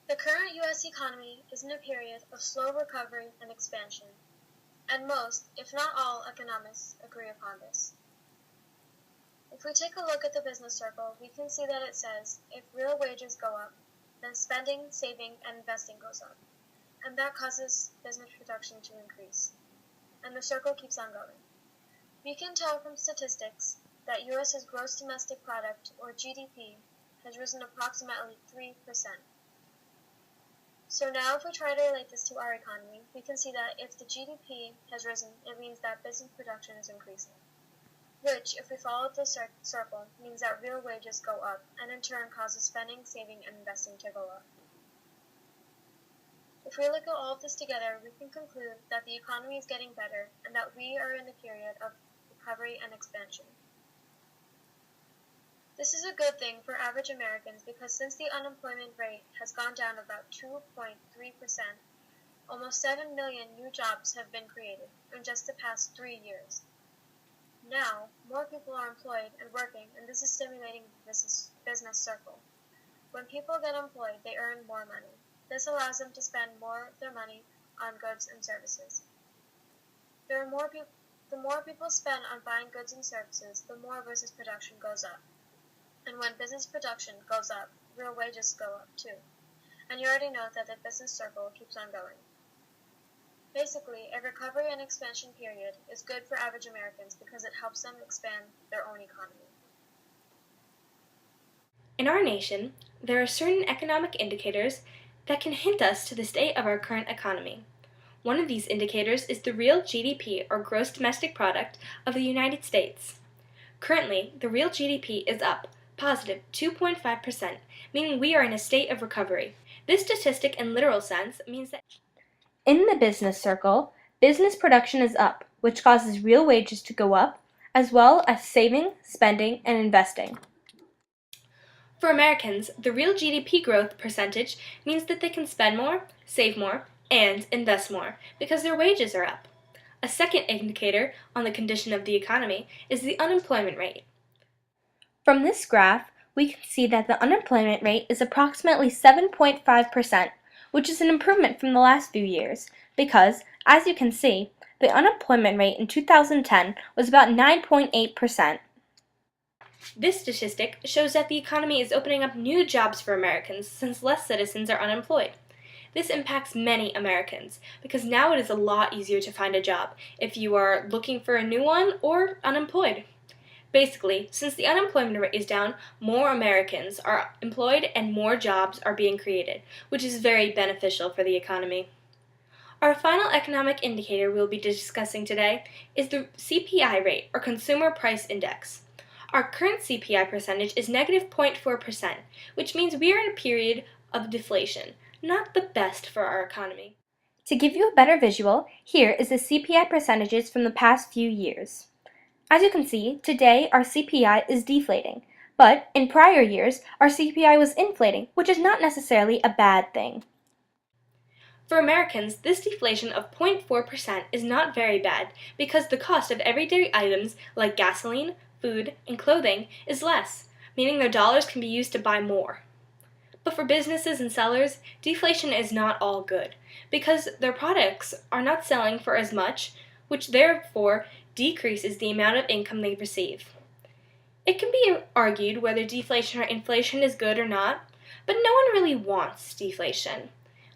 The current U.S. economy is in a period of slow recovery and expansion, and most, if not all, economists agree upon this. If we take a look at the business circle, we can see that it says, if real wages go up, then spending, saving, and investing goes up, and that causes business production to increase, and the circle keeps on going. We can tell from statistics that U.S.'s gross domestic product, or GDP, has risen approximately 3%. So now if we try to relate this to our economy, we can see that if the GDP has risen, it means that business production is increasing, which, if we follow the circle, means that real wages go up, and in turn causes spending, saving, and investing to go up. If we look at all of this together, we can conclude that the economy is getting better, and that we are in a period of recovery and expansion. This is a good thing for average Americans because since the unemployment rate has gone down about 2.3%, almost 7 million new jobs have been created in just the past 3 years. Now, more people are employed and working, and this is stimulating the business circle. When people get employed, they earn more money. This allows them to spend more of their money on goods and services. The more people spend on buying goods and services, the more business production goes up. And when business production goes up, real wages go up too. And you already know that the business circle keeps on going. Basically, a recovery and expansion period is good for average Americans because it helps them expand their own economy. In our nation, there are certain economic indicators that can hint us to the state of our current economy. One of these indicators is the real GDP, or gross domestic product, of the United States. Currently, the real GDP is up, positive 2.5%, meaning we are in a state of recovery. This statistic in literal sense means that in the business circle, business production is up, which causes real wages to go up, as well as saving, spending, and investing. For Americans, the real GDP growth percentage means that they can spend more, save more, and invest more because their wages are up. A second indicator on the condition of the economy is the unemployment rate. From this graph, we can see that the unemployment rate is approximately 7.5%, which is an improvement from the last few years because, as you can see, the unemployment rate in 2010 was about 9.8%. This statistic shows that the economy is opening up new jobs for Americans since less citizens are unemployed. This impacts many Americans because now it is a lot easier to find a job if you are looking for a new one or unemployed. Basically, since the unemployment rate is down, more Americans are employed and more jobs are being created, which is very beneficial for the economy. Our final economic indicator we'll be discussing today is the CPI rate, or Consumer Price Index. Our current CPI percentage is negative 0.4%, which means we are in a period of deflation, not the best for our economy. To give you a better visual, here is the CPI percentages from the past few years. As you can see, today our CPI is deflating, but in prior years our CPI was inflating, which is not necessarily a bad thing. For Americans, this deflation of 0.4% is not very bad because the cost of everyday items like gasoline, food, and clothing is less, meaning their dollars can be used to buy more. But for businesses and sellers, deflation is not all good because their products are not selling for as much, which therefore decreases the amount of income they receive. It can be argued whether deflation or inflation is good or not, but no one really wants deflation.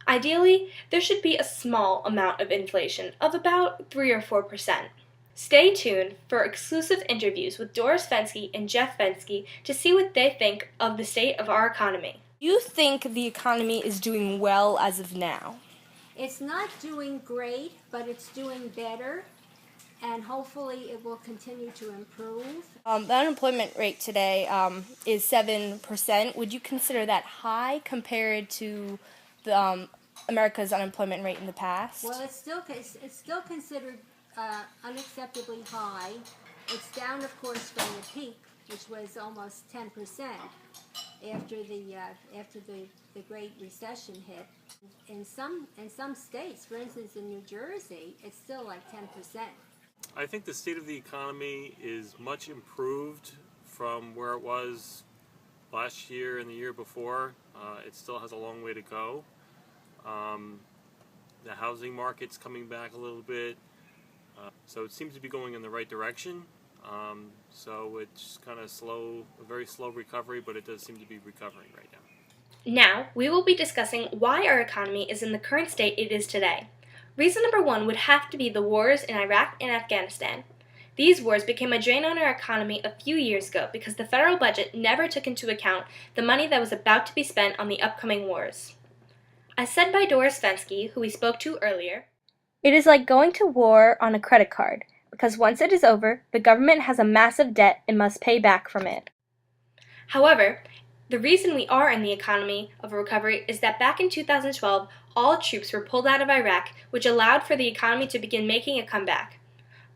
Ideally, there should be a small amount of inflation of about 3 or 4%. Stay tuned for exclusive interviews with Doris Fenske and Jeff Fenske to see what they think of the state of our economy. Do you think the economy is doing well as of now? It's not doing great, but it's doing better, and hopefully it will continue to improve. The unemployment rate today is 7%. Would you consider that high compared to the America's unemployment rate in the past? Well, it's still considered unacceptably high. It's down, of course, from the peak, which was almost 10% after the Great Recession hit. In some states, for instance in New Jersey, it's still like 10%. I think the state of the economy is much improved from where it was last year and the year before. It still has a long way to go. The housing market's coming back a little bit, so it seems to be going in the right direction. So it's kind of slow, a very slow recovery, but it does seem to be recovering right now. Now, we will be discussing why our economy is in the current state it is today. Reason number one would have to be the wars in Iraq and Afghanistan. These wars became a drain on our economy a few years ago because the federal budget never took into account the money that was about to be spent on the upcoming wars. As said by Doris Fensky, who we spoke to earlier, it is like going to war on a credit card, because once it is over, the government has a massive debt and must pay back from it. However, the reason we are in the economy of a recovery is that back in 2012, all troops were pulled out of Iraq, which allowed for the economy to begin making a comeback.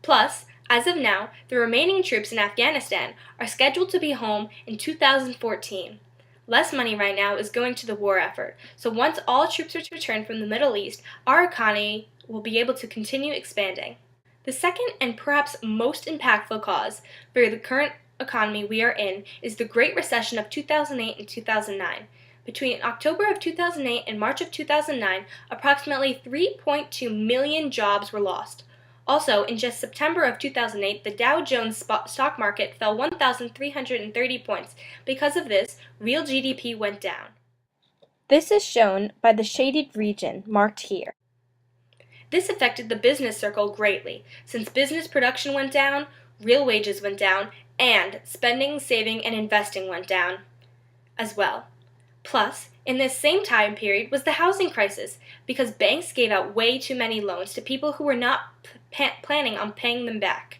Plus, as of now, the remaining troops in Afghanistan are scheduled to be home in 2014. Less money right now is going to the war effort, so once all troops return from the Middle East, our economy will be able to continue expanding. The second and perhaps most impactful cause for the current economy we are in is the Great Recession of 2008 and 2009. Between October of 2008 and March of 2009, approximately 3.2 million jobs were lost. Also, in just September of 2008, the Dow Jones stock market fell 1,330 points. Because of this, real GDP went down. This is shown by the shaded region marked here. This affected the business circle greatly, since business production went down, real wages went down, and spending, saving, and investing went down as well. Plus, in this same time period was the housing crisis, because banks gave out way too many loans to people who were not planning on paying them back.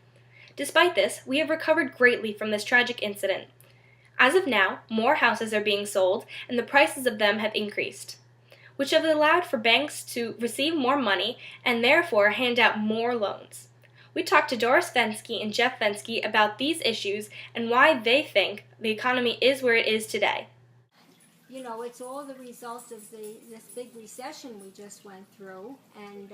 Despite this, we have recovered greatly from this tragic incident. As of now, more houses are being sold, and the prices of them have increased, which have allowed for banks to receive more money and therefore hand out more loans. We talked to Doris Fensky and Jeff Fensky about these issues and why they think the economy is where it is today. You know, it's all the result of this big recession we just went through, and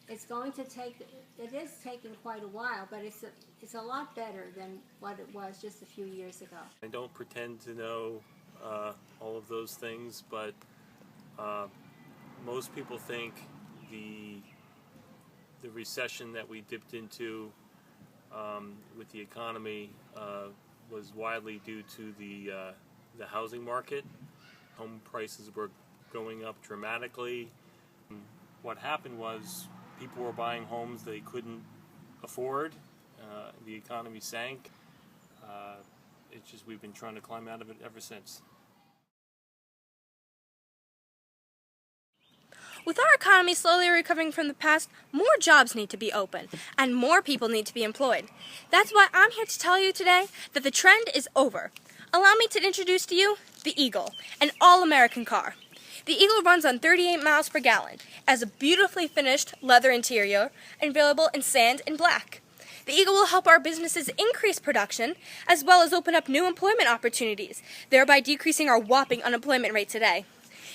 it's going to take, it is taking quite a while, but it's a lot better than what it was just a few years ago. I don't pretend to know all of those things, but most people think the recession that we dipped into with the economy was widely due to the housing market. Home prices were going up dramatically. What happened was people were buying homes they couldn't afford. The economy sank. It's just we've been trying to climb out of it ever since. With our economy slowly recovering from the past, more jobs need to be open, and more people need to be employed. That's why I'm here to tell you today that the trend is over. Allow me to introduce to you the Eagle, an all-American car. The Eagle runs on 38 miles per gallon, has a beautifully finished leather interior, and available in sand and black. The Eagle will help our businesses increase production, as well as open up new employment opportunities, thereby decreasing our whopping unemployment rate today.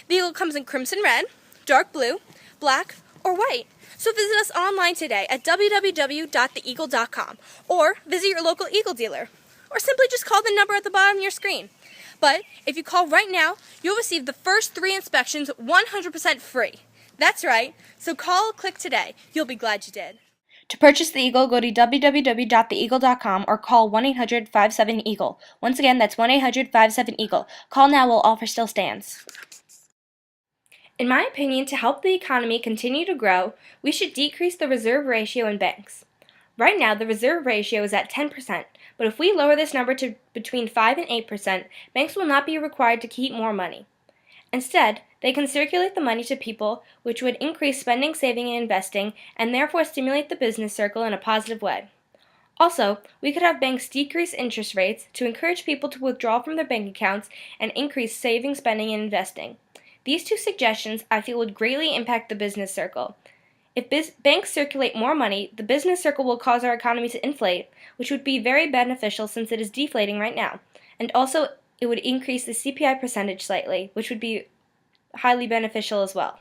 The Eagle comes in crimson red, dark blue, black, or white. So visit us online today at www.theeagle.com, or visit your local Eagle dealer, or simply just call the number at the bottom of your screen. But if you call right now, you'll receive the first 3 inspections 100% free. That's right, so call or click today. You'll be glad you did. To purchase the Eagle, go to www.theeagle.com or call 1-800-57-EAGLE. Once again, that's 1-800-57-EAGLE. Call now while offer still stands. In my opinion, to help the economy continue to grow, we should decrease the reserve ratio in banks. Right now, the reserve ratio is at 10%, but if we lower this number to between 5 and 8%, banks will not be required to keep more money. Instead, they can circulate the money to people, which would increase spending, saving, and investing, and therefore stimulate the business circle in a positive way. Also, we could have banks decrease interest rates to encourage people to withdraw from their bank accounts and increase saving, spending, and investing. These 2 suggestions, I feel, would greatly impact the business circle. If banks circulate more money, the business circle will cause our economy to inflate, which would be very beneficial since it is deflating right now. And also, it would increase the CPI percentage slightly, which would be highly beneficial as well.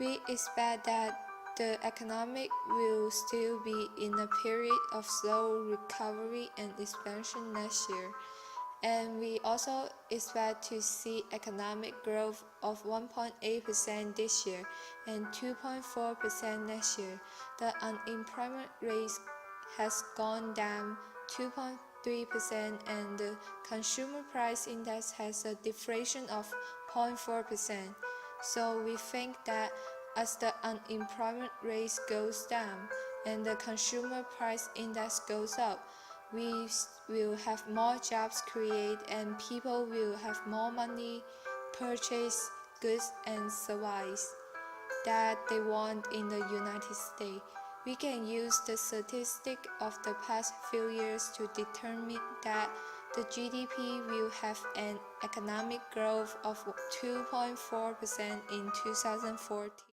We expect that the economy will still be in a period of slow recovery and expansion next year. And we also expect to see economic growth of 1.8% this year and 2.4% next year. The unemployment rate has gone down 2.3% and the consumer price index has a deflation of 0.4%. So we think that as the unemployment rate goes down and the consumer price index goes up, we will have more jobs created and people will have more money purchase goods and services that they want in the United States. We can use the statistic of the past few years to determine that the GDP will have an economic growth of 2.4% in 2014.